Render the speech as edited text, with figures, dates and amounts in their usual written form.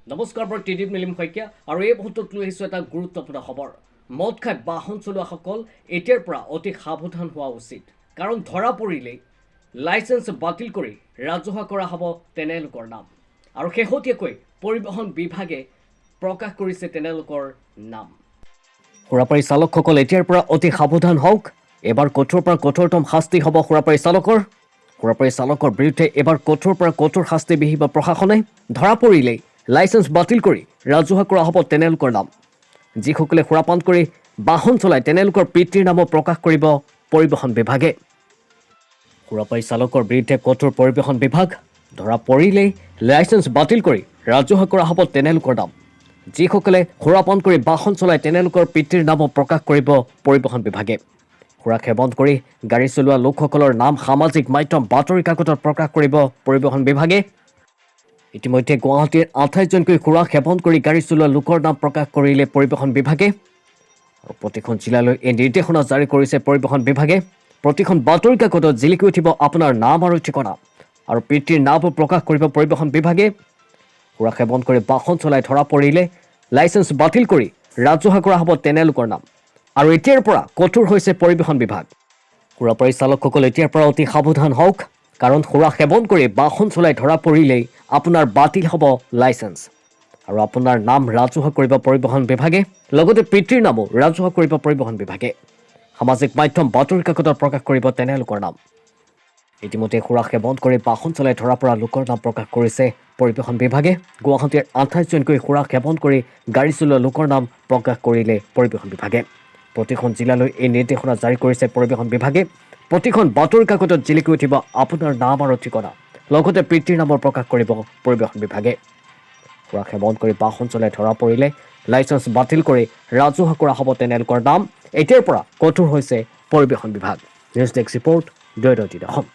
নমস্কাৰ মই টিডিপ নীলিম শইকীয়া আৰু এই মুহূৰ্তত লৈ আহিছোঁ এটা গুৰুত্বপূৰ্ণ খবৰ মদ খাই বাহন চলোৱাসকল এতিয়াৰ পৰা অতি সাৱধান হোৱা উচিত কাৰণ ধৰা পৰিলেই লাইসেন্স বাতিল কৰি ৰাজহুৱা কৰা হ'ব তেনেলোকৰ নাম আৰু শেহতীয়াকৈ পৰিবহণ বিভাগে প্ৰকাশ কৰিছে তেনেলোকৰ নাম সুৰাপাৰী চালকসকল এতিয়াৰ পৰা অতি সাৱধান হওক এবাৰ কঠোৰ পৰা কঠোৰতম শাস্তি হ'ব সুৰাপাৰী চালকৰ বিৰুদ্ধে এবাৰ কঠোৰ পৰা কঠোৰ শাস্তি বিহিব প্ৰশাসনে ধৰা পৰিলেই লাইসেন্স বাতিল কৰি ৰাজহুৱা কৰা হ'ব তেনেলোকৰ নাম যিসকলে সুৰাপান কৰি বাহন চলাই তেনেলোকৰ পিতৃৰ নামো প্ৰকাশ কৰিব পৰিবহণ বিভাগে সুৰাপাৰী চালকৰ বিৰুদ্ধে কঠোৰ পৰিবহণ বিভাগ ধৰা পৰিলেই লাইসেন্স বাতিল কৰি ৰাজহুৱা কৰা হ'ব তেনেলোকৰ নাম যিসকলে সুৰাপান কৰি বাহন চলাই তেনেলোকৰ পিতৃৰ নামো প্ৰকাশ কৰিব পৰিবহণ বিভাগে সুৰা সেৱন কৰি গাড়ী চলোৱা লোকসকলৰ নাম সামাজিক মাধ্যম বাতৰি কাকতত প্ৰকাশ কৰিব পৰিবহণ বিভাগে ইতিমধ্যে গুৱাহাটীৰ 28জনকৈ সুৰা সেৱন কৰি গাড়ী চলোৱা লোকৰ নাম প্ৰকাশ কৰিলে পৰিবহণ বিভাগে আৰু প্ৰতিখন জিলালৈ এই নিৰ্দেশনা জাৰি কৰিছে পৰিবহণ বিভাগে প্ৰতিখন বাতৰি কাকতত জিলিকি উঠিব আপোনাৰ নাম আৰু ঠিকনা আৰু পিতৃৰ নামো প্ৰকাশ কৰিব পৰিবহণ বিভাগে সুৰা সেৱন কৰি বাহন চলাই ধৰা পৰিলে লাইসেন্স বাতিল কৰি ৰাজহুৱা কৰা হ'ব তেনেলোকৰ নাম আৰু এতিয়াৰ পৰা কঠোৰ হৈছে পৰিবহণ বিভাগ সুৰাপাৰী চালকসকল এতিয়াৰ পৰা অতি সাৱধান হওক কাৰণ সুৰা সেৱন কৰি বাহন চলাই ধৰা পৰিলেই আপোনাৰ বাতিল হ'ব লাইসেন্স আৰু আপোনাৰ নাম ৰাজহুৱা কৰিব পৰিবহণ বিভাগে লগতে পিতৃৰ নামো ৰাজহুৱা কৰিব পৰিবহণ বিভাগে সামাজিক মাধ্যম বাতৰি কাকতত প্ৰকাশ কৰিব তেনেলোকৰ নাম ইতিমধ্যে সুৰা সেৱন কৰি বাহন চলাই ধৰা পৰা লোকৰ নাম প্ৰকাশ কৰিছে পৰিবহণ বিভাগে গুৱাহাটীৰ 28জনকৈ সুৰা সেৱন কৰি গাড়ী চলোৱা লোকৰ নাম প্ৰকাশ কৰিলে পৰিবহণ বিভাগে প্ৰতিখন জিলালৈ এই নিৰ্দেশনা জাৰি কৰিছে পৰিবহণ বিভাগে প্ৰতিখন বাতৰি কাকতত জিলিকি উঠিব আপোনাৰ নাম আৰু ঠিকনা লগতে পিতৃৰ নামৰ প্ৰকাশ কৰিব পৰিবহণ বিভাগে সুৰা সেৱন কৰি বাহন চলাই ধৰা পৰিলে লাইসেন্স বাতিল কৰি ৰাজহুৱা কৰা হ'ব তেনেলোকৰ নাম এতিয়াৰ পৰা কঠোৰ হৈছে পৰিবহণ বিভাগ নিউজ ডেস্ক ৰিপৰ্ট দৈনিক অসম